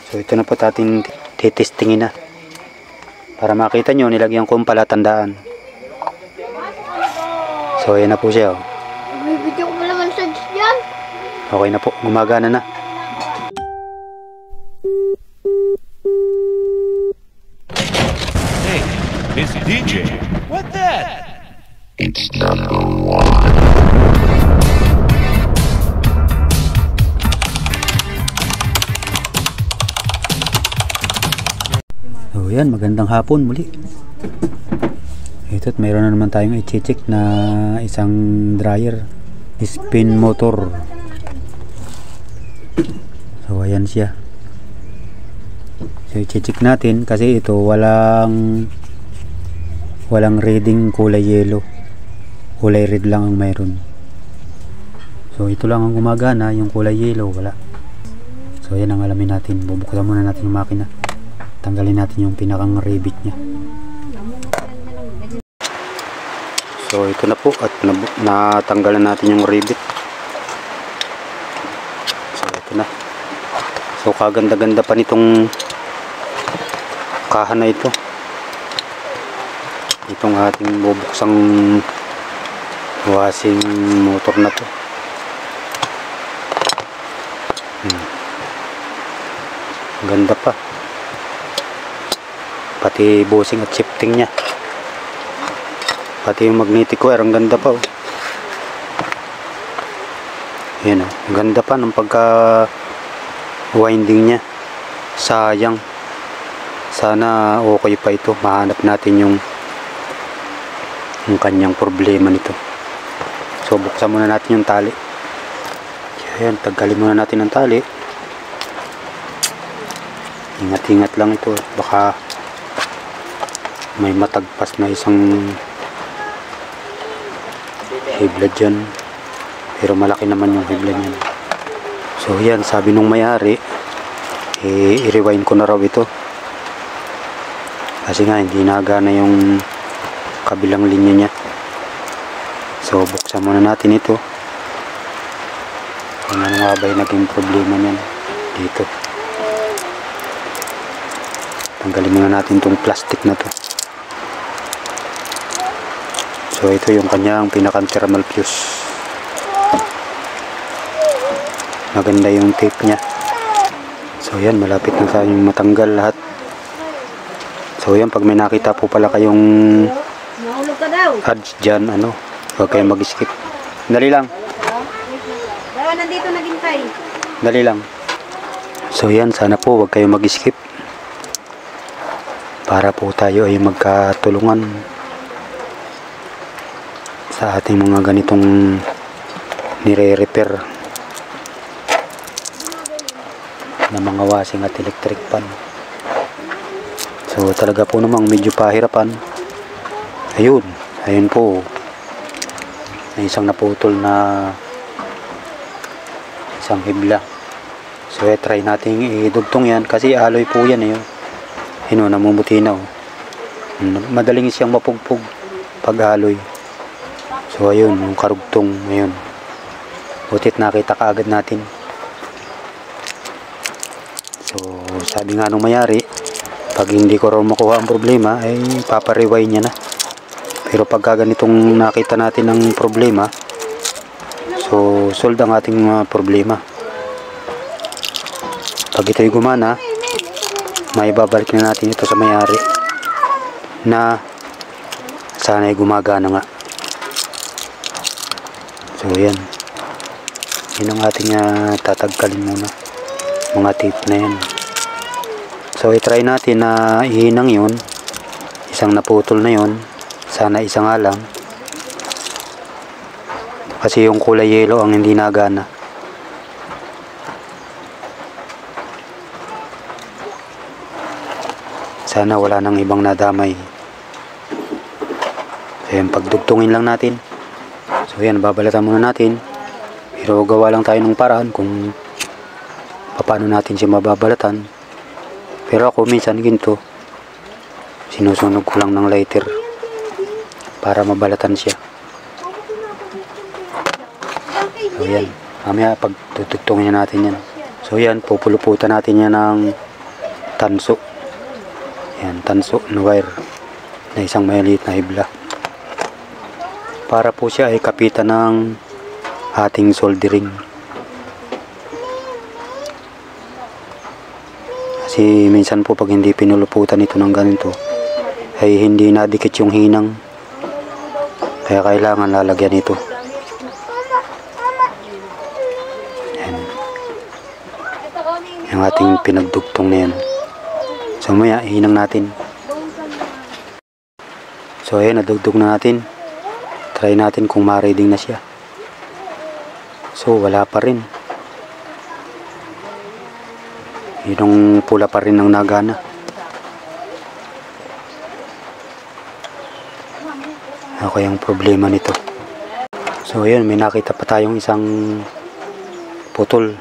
So ito na po ating titestingin na. Para makita nyo, nilagyan ko palatandaan. So ayan na po siya. Bibigyan ko mo naman sa dyan. Okay na po, gumagana na. Hey, it's DJ. What that? It's number one. So yan, magandang hapon muli. Ito't mayroon na naman tayong i-check na isang dryer, spin motor. So ayan siya. So i-check natin kasi ito walang reading kulay yellow, kulay red lang ang mayroon. So ito lang ang gumagana, yung kulay yellow wala. So yan ang alamin natin. Bubuksan muna natin yung makina, tanggalin natin yung pinakang rivet nya. So ito na po at natanggalan natin yung rivet. So ito na. So kaganda-ganda pa nitong kahan na ito. Itong ating bubuksang washing motor na to. Ganda pa. Pati bushing at shifting nya. Pati yung magnetic wire, ang ganda pa. Yan o, ganda pa ng pagka winding nya. Sayang. Sana okay pa ito. Mahanap natin yung kanyang problema nito. So buksan muna natin yung tali. Ayan, tanggalin muna natin ang tali. Ingat-ingat lang ito. Baka may matagpas na isang hibla dyan. Pero malaki naman yung hibla niyan. So yan, sabi nung may-ari, i-rewind ko na raw ito. Kasi nga hindi nagana yung kabilang linya niya. So buksan muna natin ito. Ano nga ba yung naging problema niyan dito. Tanggalin muna natin itong plastic na to. So ito yung kanyang pinakang thermal fuse. Maganda yung tape nya. So yan, malapit na tayong matanggal lahat. So yan, pag may nakita po pala kayong Nahulog ka daw. ads dyan, huwag kayong mag-skip. Dali lang. Dawa nandito naghintay. Dali lang. So yan, sana po huwag kayong mag-skip. Para po tayo ay magkatulungan sa ating mga ganitong nire-repair na mga washing at electric pan. So talaga po namang medyo pahirapan. Ayun po, may isang naputol na isang hibla. So try natin idugtong yan kasi alloy po yan namumuti na madaling siyang mapugpog pag alloy. So ayun, yung karugtong ngayon. Butit nakita kaagad natin. So sabi nga nung mayari, pag hindi ko raw makuha ang problema ay paparewind niya na. Pero pagka ganitong nakita natin ang problema, so solve ang ating problema. Pag ito'y gumana, may babalik na natin ito sa mayari na sana ay gumagana nga. So yan, yun ang ating tatagkalin muna, mga tape na yan. So i-try natin na ihinang yun, isang naputol na yun, sana isa nga lang kasi yung kulay yellow ang hindi nagana. Sana wala nang ibang nadamay. So yan, pagdugtungin lang natin. So yan, babalatan muna natin. Pero gawa lang tayo ng paraan kung paano natin siya mababalatan. Pero ako minsan ginto, sinusunog ko lang ng lighter para mabalatan siya. So yan, mamaya pagtutugtungin natin yan. So yan, pupuluputan natin yan ng tanso. Yan, tanso na wire na isang maliit na hibla. Para po siya ay kapitan ng ating soldering. Kasi minsan po pag hindi pinuluputan ito ng ganito ay hindi nadikit yung hinang. Kaya kailangan lalagyan ito. Yan. Yung ating pinagdugtong na yan. So maya, hinang natin. So ayan, nadugtong na natin. Try natin kung ma-reading na siya. So wala pa rin. Yung pula pa rin ang nagana. Ako yung problema nito. So ayun, may nakita pa tayong isang putol.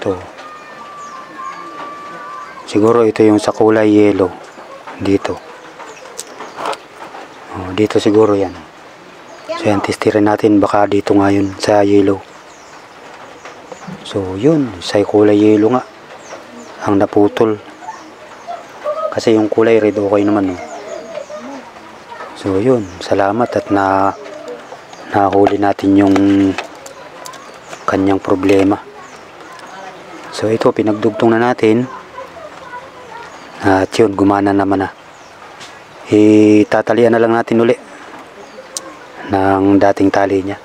Ito. Siguro ito yung sa kulay yellow. Dito. Oh, dito siguro yan. So yan, testirin natin. Baka dito nga yun sa yellow. So yun, sa kulay yellow nga ang naputol. Kasi yung kulay red okay naman, oh. So yun, salamat at nahuli natin yung kanyang problema. So ito, pinagdugtong na natin. At yun, gumana naman na. Itatalian na lang natin uli ng dating tali niya.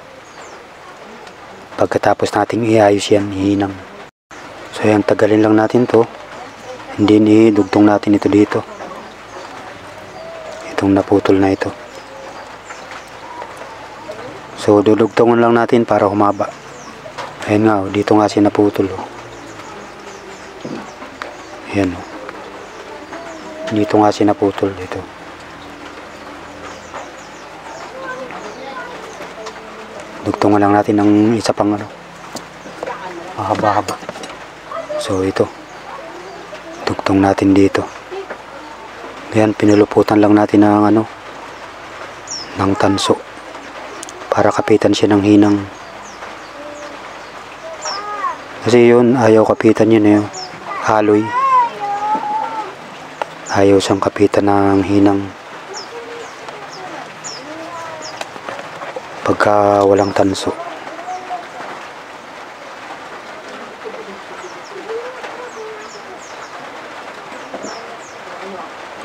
Pagkatapos nating iayos yan, hihinang. So yan, tagalin lang natin to. Hindi idugtong natin ito dito. Itong naputol na ito. So dudugtungan lang natin para humaba. Ayan nga, dito nga siya naputol. Ayan, dito nga siya naputol dito. Dugtungan lang natin ng isa pang mahaba-haba. So ito, dugtong natin dito. Ayan, pinuluputan lang natin ng ng tanso para kapitan siya ng hinang. Kasi yun, ayaw kapitan yun, haloy. Ayaw siyang kapitan ng hinang pagka walang tanso.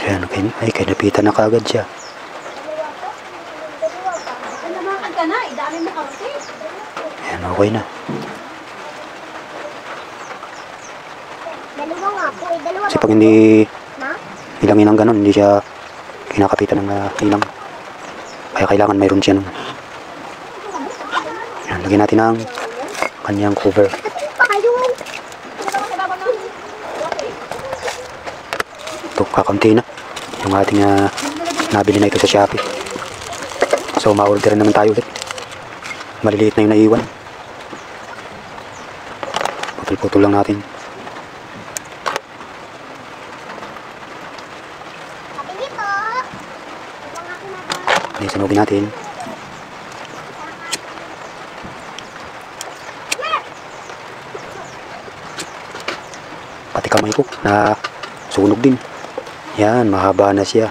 Ayan, ay kinapitan na kagad siya. Ayan, okay na. Kasi pag hindi hilangin ng ganun, hindi siya kinakapitan ng hinang. Kaya kailangan mayroon siya ng ayan, lagyan natin ng kanyang cover. Ito, kakunti na yung ating nabili na ito sa Shopee. So ma-order naman tayo ulit. Maliliit na yung naiwan. Putol-putol lang natin. Okay, sunugin natin. Pati kamay ko na sunog din. Yan, mahaba na siya.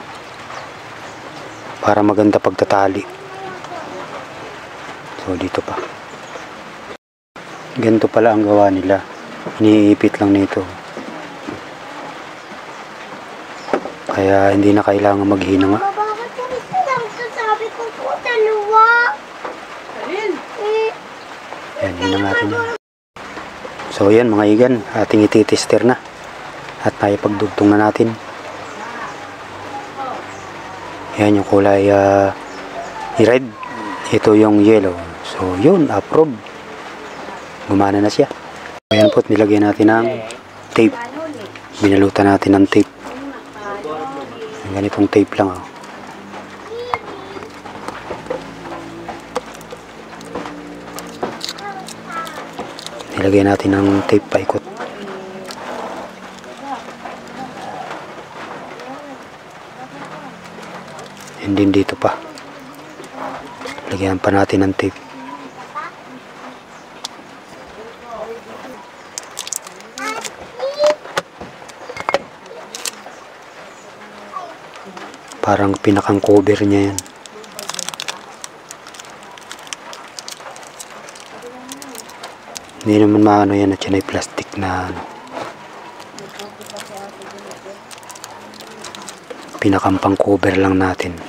Para maganda pagtatali. So dito pa. Ganito pala ang gawa nila. Iniipit lang nito. Kaya hindi na kailangan maghinang. Sabi ko po, dalawa. Yan, hinang natin yan. So yan mga igan, ating ititester na. At naipagdugtong na natin. Yan yung kulay red. Ito yung yellow. So yun, approve. Gumana na siya. Ayan po, nilagyan natin ng tape. Binalutan natin ng tape. Ganitong tape lang. Nilagyan natin ng tape paikot. And then dito pa. Lagyan pa natin ng tape. Parang pinakang cover niya yan. Hindi naman maano yan at yan ay plastic na ano. Pinakang pang cover lang natin.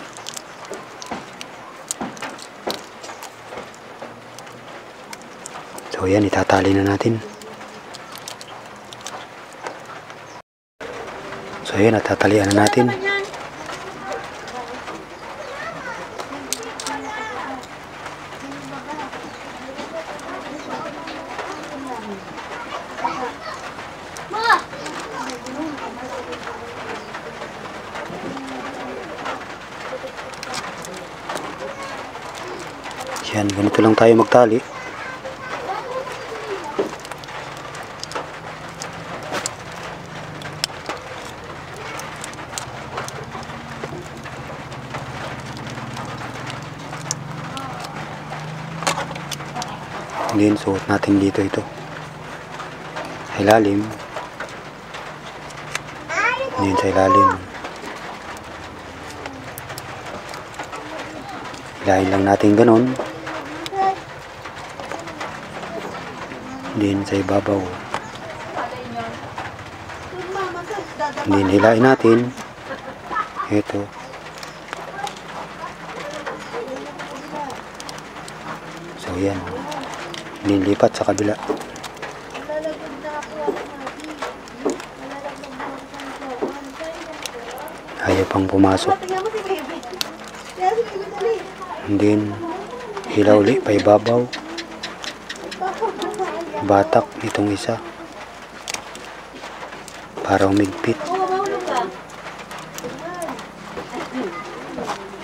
So yan, itatali na natin. So yan, natatalian na natin. Yan, ganito lang tayo magtali. Then, suot natin dito ito. Sa ilalim. Then, sa ilalim. Hilahin lang natin ganun. Then, sa ibabaw. Then, hilahin natin. Ito. So, yan. Nilipat sa kabila. Ayaw pang pumasok. And then, hila uli pa ibabaw. Batak itong isa. Para umigpit.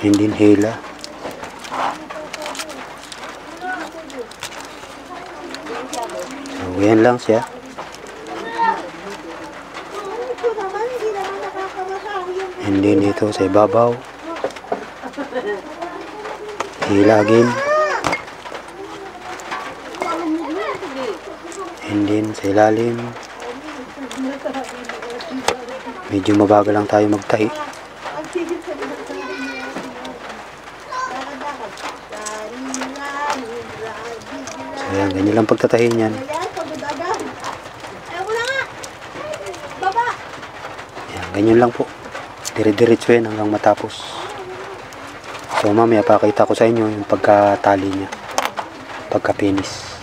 And then, hila. So, yan lang siya. And then ito sa ibabaw. Hila again. And then sa ilalim. Medyo mabagal lang tayo magtahi. So yan, ganyan lang pagtatahin yan. Yan, ganyan lang po. Dire-diretso yan hanggang matapos. So mamaya pakita ko sa inyo yung pagkatali niya. Pagka-finish.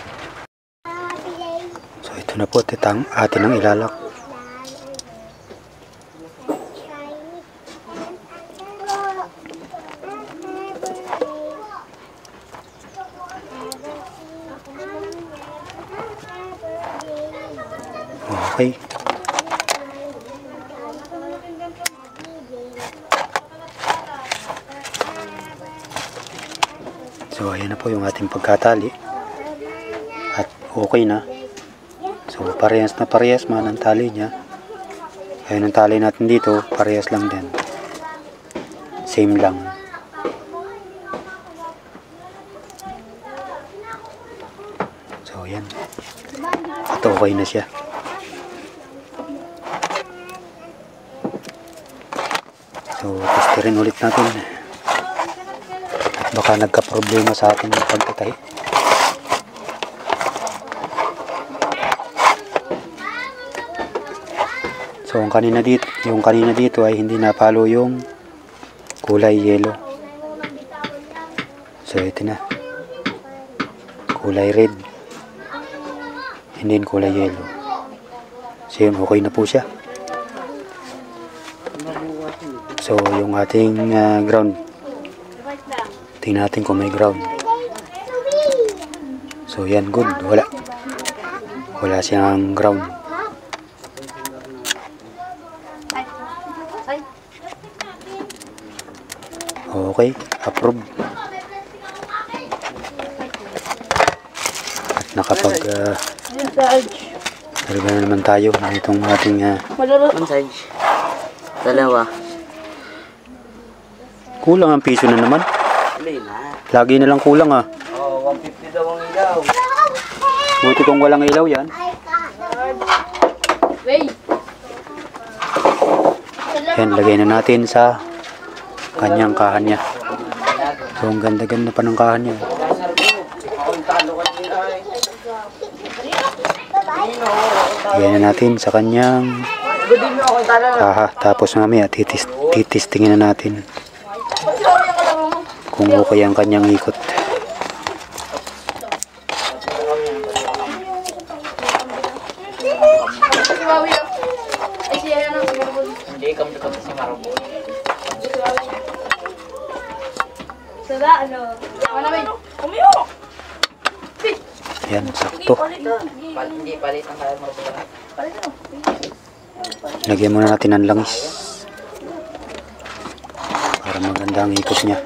So ito na po, atin ang ilalak. Okay. So ayan na po yung ating pagkatali. At okay na. So parehas na parehas man ang tali niya. Ayun ang tali natin dito, parehas lang din. Same lang. So ayan. At okay na siya. So testerin ulit natin. Baka nagka-problema sa ating pagtatahi. So yung kanina dito ay hindi napalo yung kulay yellow. So ito na. Kulay red. And then kulay yellow. So yun, okay na po siya. So yung ating ground. Tingnan natin kung may ground. So yan, good. Wala siyang ground. Okay, approve. At nakapag talaga na naman tayo na itong ating massage. Dalawa. Kulang ang piso na naman. Lagi na lang kulang ah. Oh, 150 daw ang ilaw. Buti kung walang ilaw yan. Yan, lagay na natin sa kanyang kahan niya. So ang ganda-ganda pa ng kahan niya. Lagyan na natin sa kanyang kaha. Tapos mamaya titistingin na natin kung okay ang kanyang ikot. Hindi, kamdakot si Marabo. Sada, ano? Ano ba yun? Umiyo! Yan, sakto. Hindi, palitan tayo Marabo. Lagyan muna natin ng langis para maganda ang ikot niya.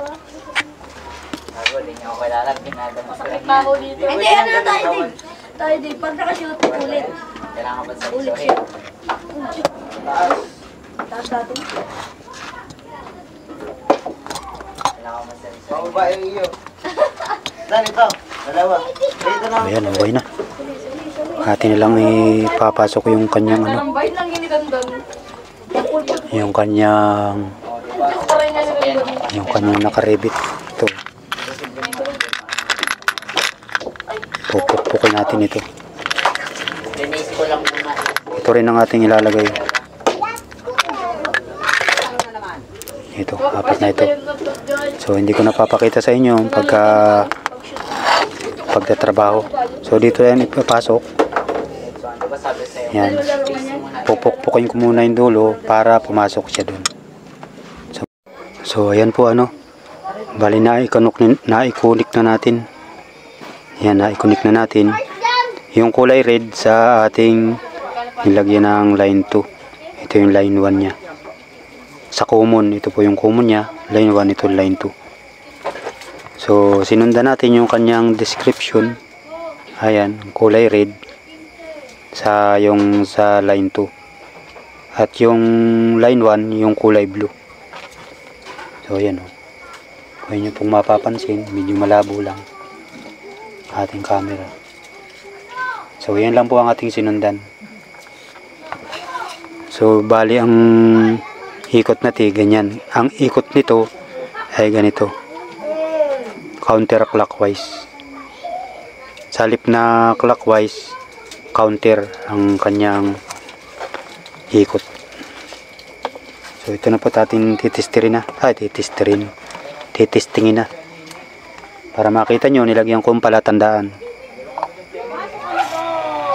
Marabo, hindi niya ako kilala. Ginagawa ko lang Ako dito. Hindi, ano na tayo din. Tayo din. Pag nakashoot ulit. kailangan ba sa Ulit sorry? siya. Taas natin. Kailangan ba sa sorry? Babae iyo. Saan ito? Dalawa. Dito na. Ayan, okay na. Atin na lang ipapasok yung kanyang ano, Tambay lang yun ni Dandan. yung kanyang nakarebit. Ito. Pupukpukin natin ito. Dinis ko lang muna. Ito rin ang ating ilalagay. Ito, apat na ito. So hindi ko napapakita sa inyo pagtatrabaho. So dito yan ipapasok. Diba sabi sa'yo? Yan. Pupukpukin ko muna yung dulo para pumasok siya dun. So ayan po ano. Bali naikunik na natin. Yan, naikunik na natin. Yung kulay red sa ating nilagyan ng line 2. Ito yung line 1 niya. Sa common, ito po yung common niya. Line 1, ito line 2. So sinundan natin yung kanyang description. Ayan, kulay red sa line 2. At yung line 1 yung kulay blue. So ayan o. Kung nyo pong mapapansin, medyo malabo lang ating camera. So yan lang po ang ating sinundan. So bali ang ikot natin ganyan. Ang ikot nito ay ganito. Counterclockwise. Sa halip na clockwise, counter ang kanyang ikot. So ito na po ating titistingin na. Para makita nyo, nilagyan ko palatandaan.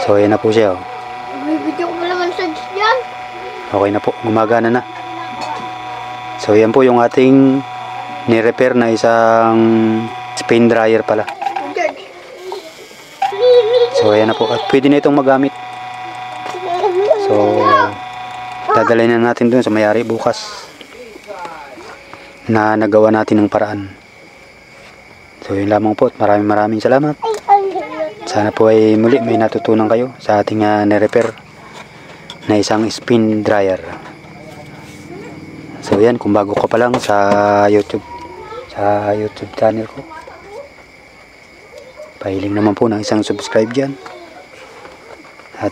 So ayan na po siya. Bibigyan ko naman sa dyan. Okay na po, gumagana na. So yan po yung ating ni-repair na isang spin dryer pala. So ayan na po, at pwede na itong magamit. So dadalhin na natin dun sa may-ari bukas na nagawa natin ng paraan. So yun lamang po, at maraming salamat. Sana po ay muli may natutunan kayo sa ating ni-repair na isang spin dryer. So yan, kung bago ka pa lang sa YouTube channel ko, pahiling naman po ng isang subscribe dyan at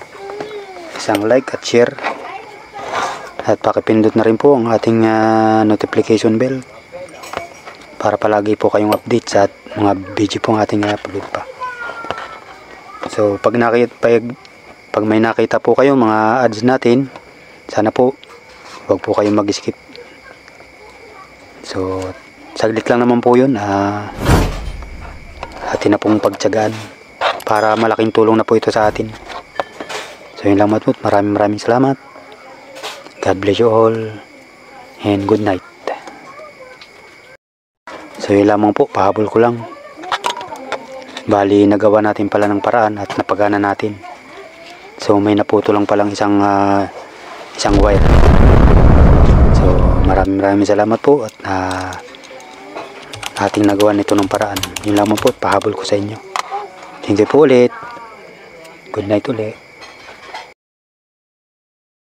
isang like at share, at pakipindot na rin po ang ating notification bell para palagi po kayong update sa mga video pong ating upload pa. So pag may nakita po kayo mga ads natin, sana po huwag po kayong mag-skip. So saglit lang naman po yun, atin na pong pagtiyagaan para malaking tulong na po ito sa atin. So yun lang po, maraming salamat. God bless you all and good night. So yun lamang po, pahabol ko lang. Bali nagawa natin pala ng paraan at napagana natin. So may naputo lang palang isang wire. So maraming salamat po at ating nagawa nito ng paraan. Yun lamang po, pahabol ko sa inyo. Thank you po ulit. Good night ulit.